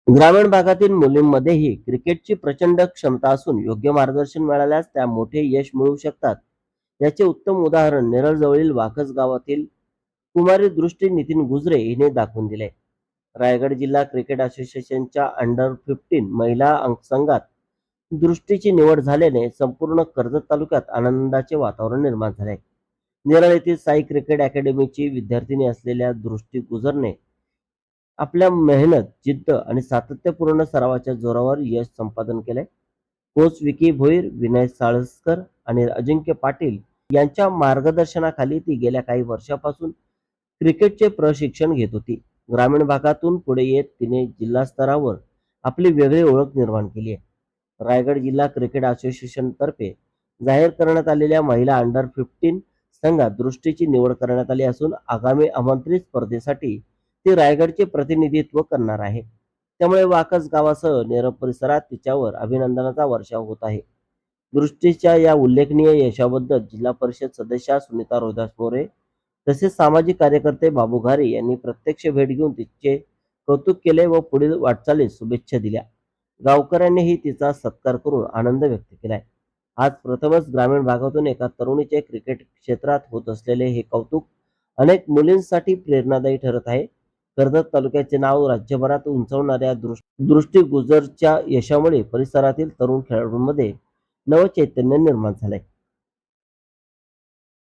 ग्रामीण भागातील मुलींमध्येही क्रिकेटची प्रचंड क्षमता असून योग्य मार्गदर्शन मिळाल्यास त्या मोठे यश मिळवू शकतात. याचे उत्तम उदाहरण नेरळजवळील वाकस गावातील कुमारी दृष्टी नितीन गुजरे हिने दाखवून दिले. रायगड जिल्हा क्रिकेट असोसिएशनच्या अंडर 15 महिला संघात दृष्टीची निवड झाल्याने संपूर्ण कर्जत तालुक्यात आनंदाचे वातावरण निर्माण झाले. नेरळ येथील साई क्रिकेट अकॅडमीची विद्यार्थिनी असलेल्या दृष्टी गुजरने आपल्या मेहनत, जिद्द आणि सातत्यपूर्ण सरावाच्या जोरावर यश संपादन केले. कोच विकी भोईर, विनय साळसकर आणि अजिंक्य पाटील यांच्या मार्गदर्शनाखाली ती गेल्या काही वर्षापासून क्रिकेटचे प्रशिक्षण घेत होती. ग्रामीण भागातून पुढे येत तिने जिल्हा स्तरावर आपली वेगळी ओळख निर्माण केली आहे. रायगड जिल्हा क्रिकेट असोसिएशन तर्फे जाहीर करण्यात आलेल्या महिला अंडर 15 संघात दृष्टीची निवड करण्यात आली असून आगामी आमंत्रित स्पर्धेसाठी ती रायगडचे प्रतिनिधित्व करणार आहे. त्यामुळे वाकस गावासह नेरळ परिसरात तिच्यावर अभिनंदनाचा वर्षाव होत आहे. दृष्टीच्या या उल्लेखनीय यशाबद्दल जिल्हा परिषद सदस्या सुनीता रोहिदास मोरे तसेच सामाजिक कार्यकर्ते बाबू घारे यांनी प्रत्यक्ष भेट घेऊन तिचे कौतुक केले व पुढील वाटचालीस शुभेच्छा दिल्या. गावकऱ्यांनीही तिचा सत्कार करून आनंद व्यक्त केलाय. आज प्रथमच ग्रामीण भागातून एका तरुणीचे क्रिकेट क्षेत्रात होत असलेले हे कौतुक अनेक मुलींसाठी प्रेरणादायी ठरत आहे. कर्जत तालुक्याचे नाव राज्यभरात उंचावणाऱ्या दृष्टी गुजरच्या यशामुळे परिसरातील तरुण खेळाडूंमध्ये नवचैतन्य निर्माण झाले.